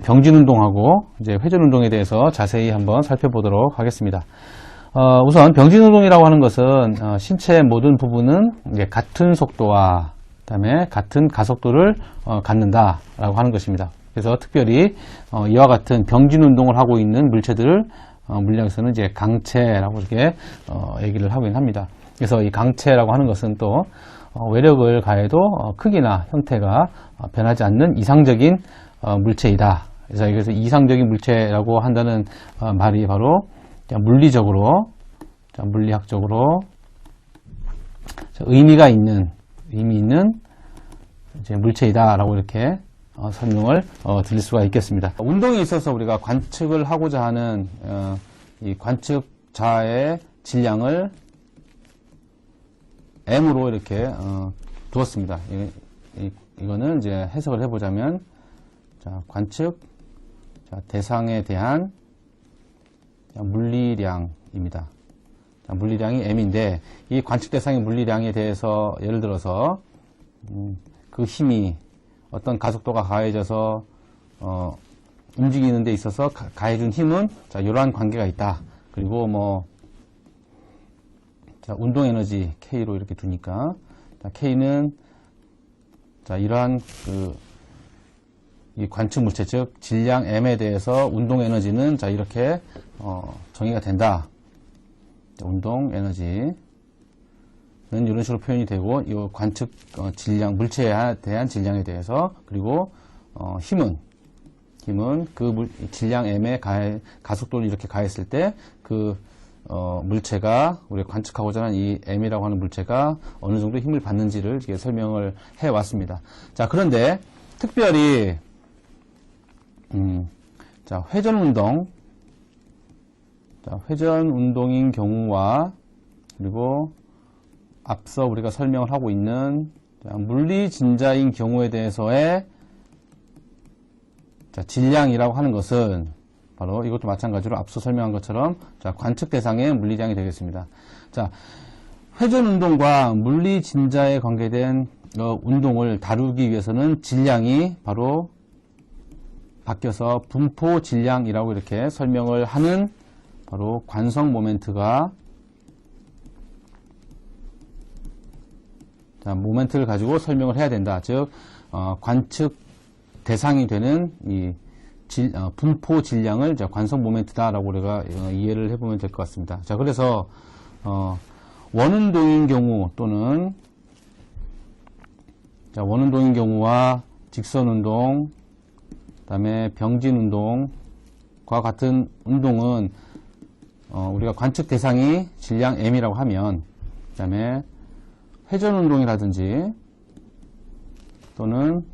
병진 운동하고 이제 회전 운동에 대해서 자세히 한번 살펴보도록 하겠습니다. 우선 병진 운동이라고 하는 것은 신체의 모든 부분은 이제 같은 속도와 그다음에 같은 가속도를 갖는다라고 하는 것입니다. 그래서 특별히 이와 같은 병진 운동을 하고 있는 물체들을 물리학에서는 이제 강체라고 이렇게 얘기를 하긴 합니다. 그래서 이 강체라고 하는 것은 또 외력을 가해도 크기나 형태가 변하지 않는 이상적인 물체이다. 그래서 이상적인 물체라고 한다는 말이 바로 물리적으로, 물리학적으로 의미 있는 이제 물체이다라고 이렇게 설명을 드릴 수가 있겠습니다. 운동에 있어서 우리가 관측을 하고자 하는 이 관측자의 질량을 m으로 이렇게 두었습니다. 이거는 이제 해석을 해보자면, 관측 대상에 대한 물리량입니다. 물리량이 m인데, 이 관측 대상의 물리량에 대해서 예를 들어서 그 힘이 어떤 가속도가 가해져서 움직이는 데 있어서 가해준 힘은 이러한 관계가 있다. 그리고 운동 에너지 K로 이렇게 두니까 K는 이러한 이 관측 물체, 즉 질량 M에 대해서 운동 에너지는 이렇게 정의가 된다. 운동 에너지는 이런 식으로 표현이 되고, 이 관측 질량, 물체에 대한 질량에 대해서, 그리고 힘은 그 질량 M에 가속도를 이렇게 가했을 때 그 물체가, 우리가 관측하고자 하는 이 M이라고 하는 물체가 어느 정도 힘을 받는지를 이렇게 설명을 해 왔습니다. 그런데 특별히 회전 운동인 경우와, 그리고 앞서 우리가 설명을 하고 있는 물리 진자인 경우에 대해서의 질량이라고 하는 것은 바로 이것도 마찬가지로 앞서 설명한 것처럼 관측 대상의 물리량이 되겠습니다. 회전 운동과 물리 진자에 관계된 운동을 다루기 위해서는 질량이 바로 바뀌어서 분포 질량이라고 이렇게 설명을 하는 바로 관성 모멘트가, 모멘트를 가지고 설명을 해야 된다. 즉 관측 대상이 되는 이 분포 질량을 관성 모멘트다라고 우리가 이해를 해보면 될 것 같습니다. 그래서 원운동인 경우 또는 원운동인 경우와 직선운동, 그다음에 병진운동과 같은 운동은 우리가 관측 대상이 질량 m이라고 하면, 그다음에 회전운동이라든지 또는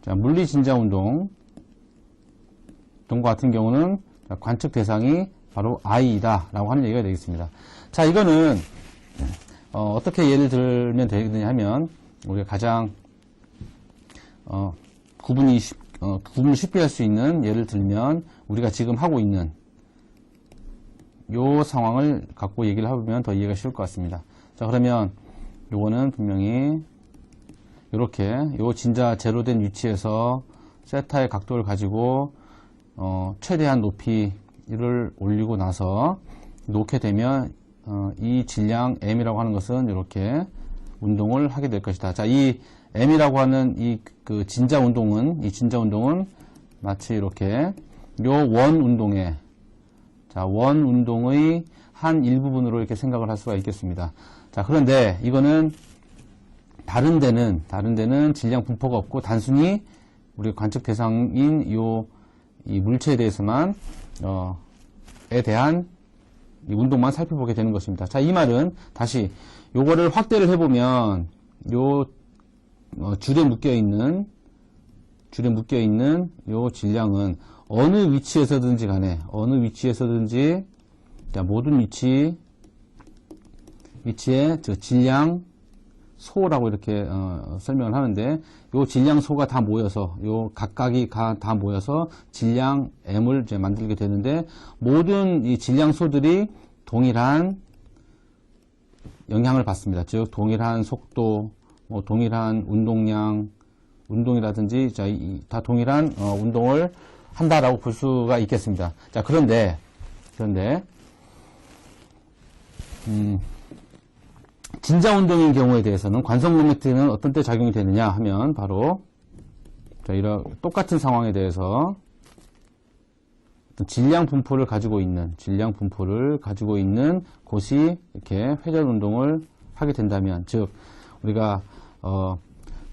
물리진자운동 등과 같은 경우는 관측 대상이 바로 i이다 라고 하는 얘기가 되겠습니다. 이거는 어떻게 예를 들면 되겠느냐 하면, 우리가 가장 구분을 쉽게 할 수 있는 예를 들면, 우리가 지금 하고 있는 요 상황을 갖고 얘기를 해보면 더 이해가 쉬울 것 같습니다. 그러면 요거는 분명히 이렇게 요 진자 제로된 위치에서 세타의 각도를 가지고 최대한 높이를 올리고 나서 놓게 되면 이 질량 m이라고 하는 것은 이렇게 운동을 하게 될 것이다. 이 m이라고 하는 이 진자 운동은 마치 이렇게 요 원 운동의 한 일부분으로 이렇게 생각을 할 수가 있겠습니다. 그런데 이거는 다른 데는 질량 분포가 없고 단순히 우리가 관측 대상인 이 물체에 대해서만 에 대한 이 운동만 살펴보게 되는 것입니다. 이 말은 다시 요거를 확대를 해보면 요 줄에 묶여 있는 요 질량은 어느 위치에서든지 간에 모든 위치에 질량 소라고 이렇게 설명을 하는데, 요 질량소가 다 모여서, 요 각각이 다 모여서 질량 m을 이제 만들게 되는데, 모든 이 질량소들이 동일한 영향을 받습니다. 즉 동일한 속도, 동일한 운동량, 운동이라든지 다 동일한 운동을 한다라고 볼 수가 있겠습니다. 자, 그런데 진자 운동인 경우에 대해서는 관성 모멘트는 어떤 때 작용이 되느냐 하면 바로 이런 똑같은 상황에 대해서 어떤 질량 분포를 가지고 있는 곳이 이렇게 회전 운동을 하게 된다면, 즉 우리가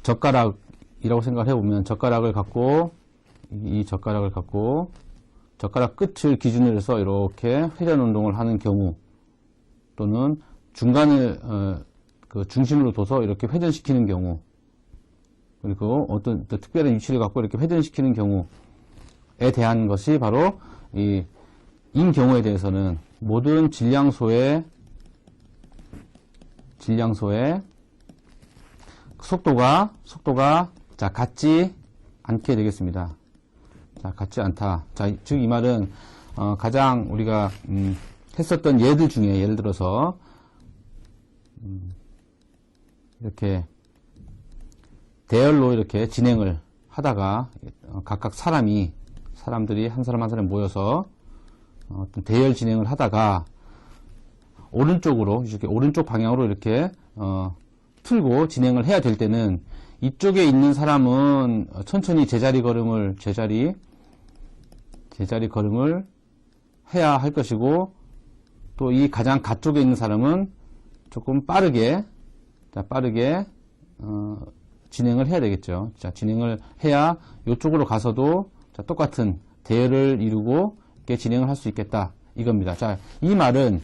젓가락이라고 생각을 해보면 젓가락을 갖고 젓가락 끝을 기준으로 해서 이렇게 회전 운동을 하는 경우, 또는 중간을 그 중심으로 둬서 이렇게 회전시키는 경우, 그리고 어떤 특별한 위치를 갖고 이렇게 회전시키는 경우에 대한 것이 바로 인 경우에 대해서는 모든 질량소의 속도가 같지 않게 되겠습니다. 자, 같지 않다. 자, 즉 이 말은 가장 우리가 했었던 예들 중에, 예를 들어서 이렇게 대열로 이렇게 진행을 하다가 각각 사람들이 한 사람 한 사람 모여서 어떤 대열 진행을 하다가 오른쪽으로, 이렇게 오른쪽 방향으로 이렇게 틀고 진행을 해야 될 때는 이쪽에 있는 사람은 천천히 제자리 걸음을 해야 할 것이고, 또 이 가장 가쪽에 있는 사람은 조금 빠르게 진행을 해야 되겠죠. 자, 진행을 해야 이쪽으로 가서도 똑같은 대열을 이루고 이렇게 진행을 할 수 있겠다, 이겁니다. 자, 이 말은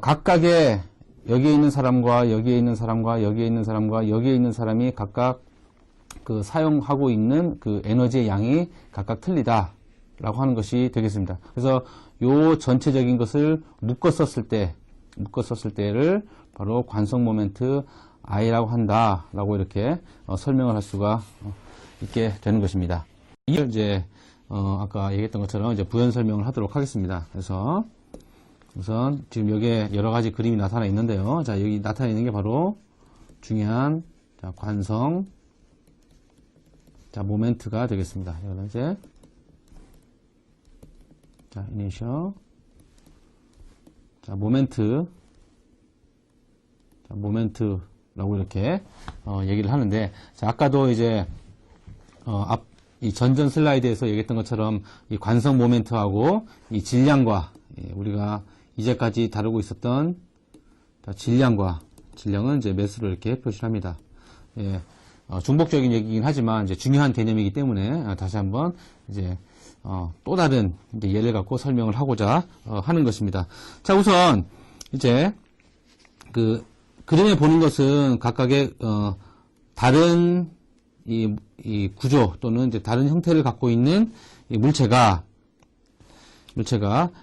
각각의 여기에 있는 사람과 여기에 있는 사람과 여기에 있는 사람과 여기에 있는 사람이 각각 그 사용하고 있는 그 에너지의 양이 각각 틀리다라고 하는 것이 되겠습니다. 그래서 요 전체적인 것을 묶었었을 때를 바로 관성 모멘트 I라고 한다라고 이렇게 설명을 할 수가 있게 되는 것입니다. 이걸 이제 아까 얘기했던 것처럼 이제 부연 설명을 하도록 하겠습니다. 그래서 우선 지금 여기에 여러 가지 그림이 나타나 있는데요. 자, 여기 나타나 있는 게 바로 중요한 관성 모멘트가 되겠습니다. 이거는 이제 이니셔 모멘트라고 이렇게 얘기를 하는데, 자, 아까도 이제 이 전전 슬라이드에서 얘기했던 것처럼 이 관성 모멘트하고 이 질량과 우리가 이제까지 다루고 있었던 질량은 이제 매스로 이렇게 표시를 합니다. 예, 중복적인 얘기긴 하지만 이제 중요한 개념이기 때문에 다시 한번 이제 또 다른 이제 예를 갖고 설명을 하고자 하는 것입니다. 자, 우선 이제 그 그림에 보는 것은 각각의 다른 이 구조 또는 이제 다른 형태를 갖고 있는 이 물체가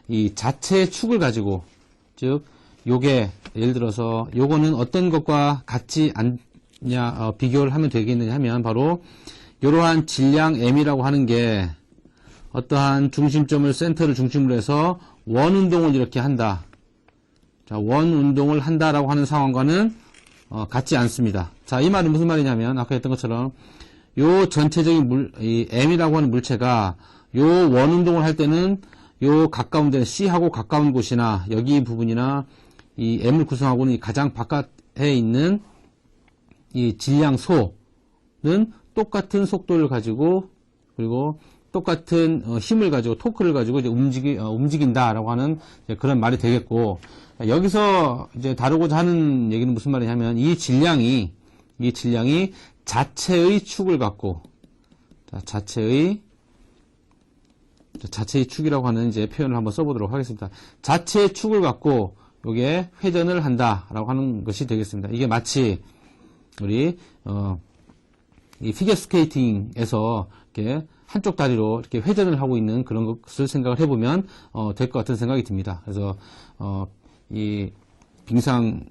이 자체의 축을 가지고, 즉 요게 예를 들어서 요거는 어떤 것과 같지 않냐 비교를 하면 되겠느냐 하면 바로 이러한 질량 M이라고 하는 게 어떠한 중심점을 센터를 중심으로 해서 원 운동을 이렇게 한다. 자, 원 운동을 한다라고 하는 상황과는 같지 않습니다. 자, 이 말은 무슨 말이냐면 아까 했던 것처럼 요 전체적인 이 M이라고 하는 물체가 요 원 운동을 할 때는 요 가까운 데 C하고 가까운 곳이나 여기 부분이나 이 M을 구성하고는 이 가장 바깥에 있는 이 질량소는 똑같은 속도를 가지고 그리고 똑같은 힘을 가지고 토크를 가지고 이제 움직인다라고 하는 그런 말이 되겠고, 여기서 이제 다루고자 하는 얘기는 무슨 말이냐면 이 질량이 자체의 축을 갖고, 자체의 축이라고 하는 이제 표현을 한번 써보도록 하겠습니다. 자체의 축을 갖고 요게 회전을 한다라고 하는 것이 되겠습니다. 이게 마치 우리 이 피겨 스케이팅에서 이렇게 한쪽 다리로 이렇게 회전을 하고 있는 그런 것을 생각을 해보면 될 것 같은 생각이 듭니다. 그래서 이 빙상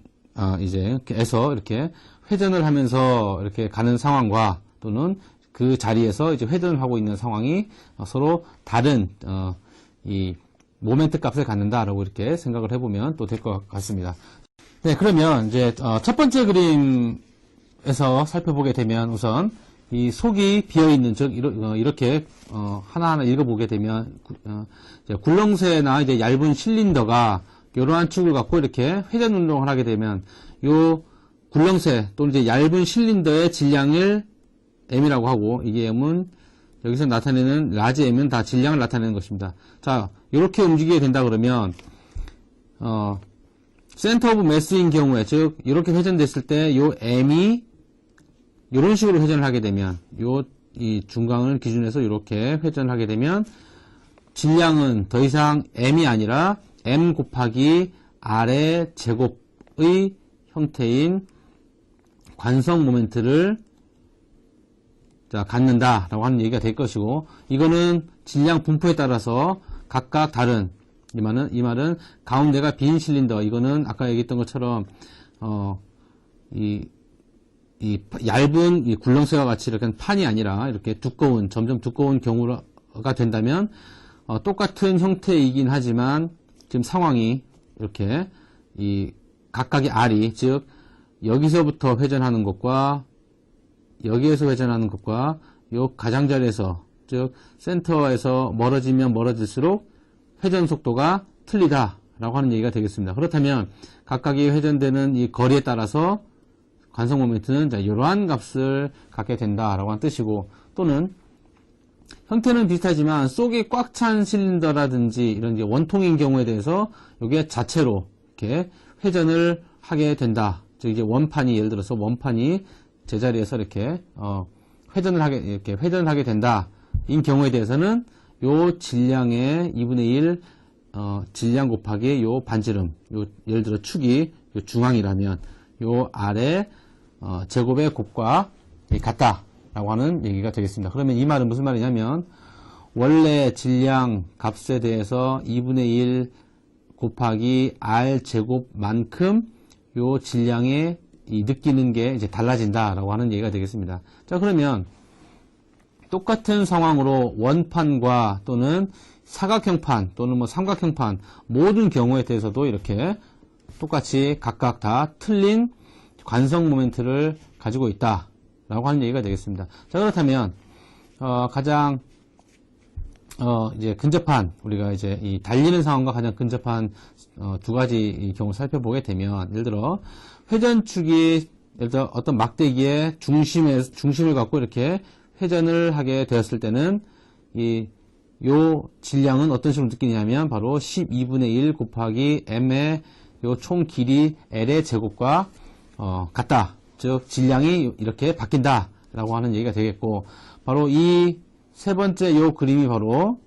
에서 이렇게 회전을 하면서 이렇게 가는 상황과 또는 그 자리에서 이제 회전을 하고 있는 상황이 서로 다른 이 모멘트 값을 갖는다라고 이렇게 생각을 해보면 또 될 것 같습니다. 네, 그러면 이제 첫 번째 그림에서 살펴보게 되면 우선 이 속이 비어있는, 즉, 이렇게, 하나하나 읽어보게 되면, 굴렁쇠나 이제 얇은 실린더가 이러한 축을 갖고 이렇게 회전 운동을 하게 되면, 요 굴렁쇠 또는 이제 얇은 실린더의 질량을 M이라고 하고, 이게 M은 여기서 나타내는 라지 M은 다 질량을 나타내는 것입니다. 자, 이렇게 움직이게 된다 그러면, 센터 오브 매스인 경우에, 즉, 이렇게 회전됐을 때, 요 M이, 이런 식으로 회전을 하게 되면, 이 중간을 기준해서 이렇게 회전을 하게 되면, 질량은 더 이상 M이 아니라, M 곱하기 R의 제곱의 형태인 관성 모멘트를 갖는다라고 하는 얘기가 될 것이고, 이거는 질량 분포에 따라서 각각 다른, 이 말은 가운데가 빈 실린더, 이거는 아까 얘기했던 것처럼 이 얇은 이 굴렁쇠와 같이 이렇게 판이 아니라 이렇게 두꺼운, 점점 두꺼운 경우가 된다면 똑같은 형태이긴 하지만 지금 상황이 이렇게 이 각각의 R이, 즉 여기서부터 회전하는 것과 여기에서 회전하는 것과 요 가장자리에서, 즉 센터에서 멀어지면 멀어질수록 회전 속도가 틀리다라고 하는 얘기가 되겠습니다. 그렇다면 각각이 회전되는 이 거리에 따라서 관성 모멘트는 이러한 값을 갖게 된다라고 하는 뜻이고, 또는 형태는 비슷하지만 속이 꽉 찬 실린더라든지 이런 이제 원통인 경우에 대해서 이게 자체로 이렇게 회전을 하게 된다. 즉 이제 원판이, 예를 들어서 원판이 제자리에서 이렇게 회전을 하게 된다. 인 경우에 대해서는 요 질량의 2분의 1 질량 곱하기 요 반지름, 예를 들어 축이 요 중앙이라면 요 아래 제곱의 곱과 같다라고 하는 얘기가 되겠습니다. 그러면 이 말은 무슨 말이냐면, 원래 질량 값에 대해서 2분의 1 곱하기 R 제곱만큼 요 질량의 느끼는 게 이제 달라진다라고 하는 얘기가 되겠습니다. 자, 그러면 똑같은 상황으로 원판과 또는 사각형판 또는 뭐 삼각형판 모든 경우에 대해서도 이렇게 똑같이 각각 다 틀린 관성 모멘트를 가지고 있다라고 하는 얘기가 되겠습니다. 자, 그렇다면 가장 이제 근접한, 우리가 이제 이 달리는 상황과 가장 근접한 두 가지 경우 살펴보게 되면, 예를 들어 회전축이 예를 들어 어떤 막대기의 중심을 갖고 이렇게 회전을 하게 되었을 때는 요 질량은 어떤 식으로 느끼냐면 바로 12분의 1 곱하기 m의 요 총 길이 l의 제곱과 같다. 즉 질량이 이렇게 바뀐다 라고 하는 얘기가 되겠고, 바로 이 세 번째 요 그림이 바로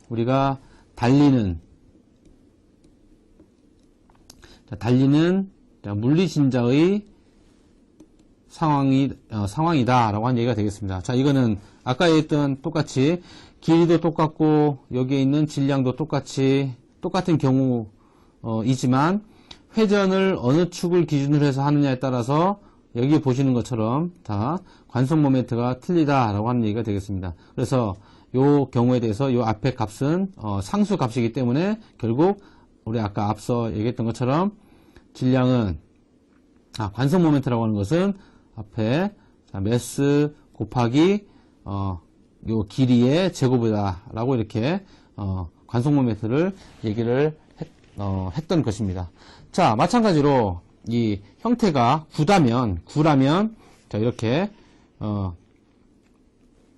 우리가 달리는 물리진자의 상황이다 라고 하는 얘기가 되겠습니다. 자, 이거는 아까 얘기했던 똑같이 길이도 똑같고 여기에 있는 질량도 똑같은 경우이지만 회전을 어느 축을 기준으로 해서 하느냐에 따라서 여기 보시는 것처럼 다 관성 모멘트가 틀리다라고 하는 얘기가 되겠습니다. 그래서 요 경우에 대해서 요 앞에 값은 상수 값이기 때문에 결국 우리 아까 앞서 얘기했던 것처럼 질량은 관성 모멘트라고 하는 것은 앞에 매스 곱하기 요 길이의 제곱이다 라고 이렇게 관성 모멘트를 얘기를 했던 것입니다. 자, 마찬가지로 이 형태가 구라면 자, 이렇게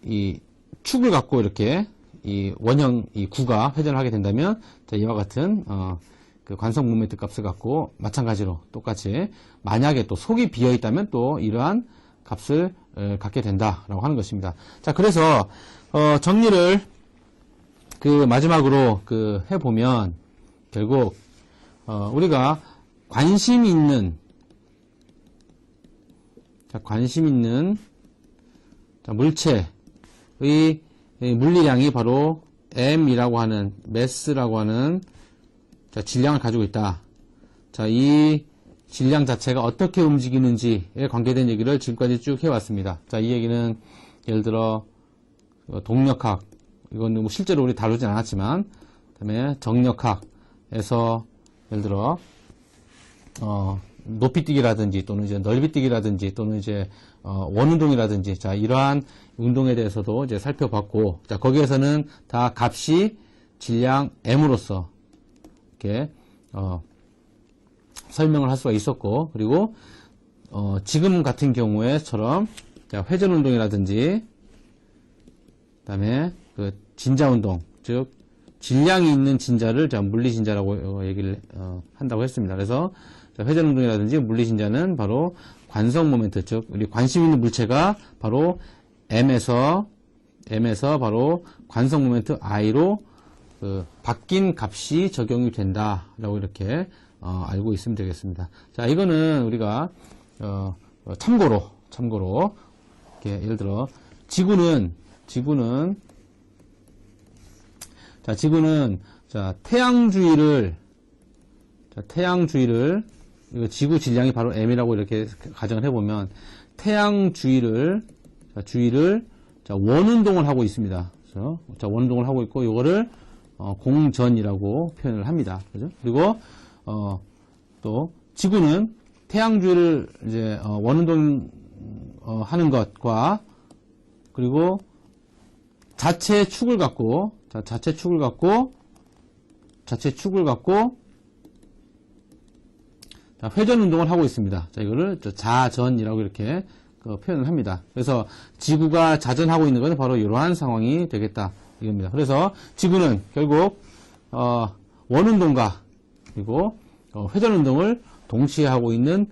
이 축을 갖고 이렇게 이 원형 이 구가 회전을 하게 된다면, 자, 이와 같은 그 관성 모멘트 값을 갖고 마찬가지로 똑같이 만약에 또 속이 비어 있다면 또 이러한 값을 갖게 된다라고 하는 것입니다. 자, 그래서 정리를 마지막으로 해보면 결국 우리가 관심 있는 물체의 물리량이 바로 M이라고 하는 매스라고 하는 질량을 가지고 있다. 자, 이 질량 자체가 어떻게 움직이는지에 관계된 얘기를 지금까지 쭉 해왔습니다. 자, 이 얘기는 예를 들어 동력학, 이건 뭐 실제로 우리 다루진 않았지만, 그다음에 정력학에서 예를 들어 높이뛰기라든지 또는 이제 넓이뛰기라든지 또는 이제 원운동이라든지 자 이러한 운동에 대해서도 이제 살펴봤고 자 거기에서는 다 값이 질량 m으로서 이렇게 설명을 할 수가 있었고 그리고 지금 같은 경우에처럼 자 회전 운동이라든지 그다음에 그 진자 운동 즉 질량이 있는 진자를 물리 진자라고 얘기를 한다고 했습니다. 그래서 회전 운동이라든지 물리 진자는 바로 관성 모멘트 즉 우리 관심 있는 물체가 바로 M에서 바로 관성 모멘트 I로 그 바뀐 값이 적용이 된다라고 이렇게 알고 있으면 되겠습니다. 자 이거는 우리가 참고로 이렇게 예를 들어 지구는 태양 주위를 이거 지구 질량이 바로 m이라고 이렇게 가정을 해보면 태양 주위를 원운동을 하고 있습니다. 그래서 원운동을 하고 있고 이거를 공전이라고 표현을 합니다. 그죠? 그리고 또 지구는 태양 주위를 이제 원운동 하는 것과 그리고 자체 축을 갖고 회전 운동을 하고 있습니다. 자, 이거를 자전이라고 이렇게 표현을 합니다. 그래서 지구가 자전하고 있는 것은 바로 이러한 상황이 되겠다. 이겁니다. 그래서 지구는 결국, 원운동과 그리고 회전 운동을 동시에 하고 있는,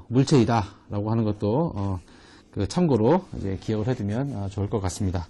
물체이다. 라고 하는 것도, 참고로 이제 기억을 해두면 좋을 것 같습니다.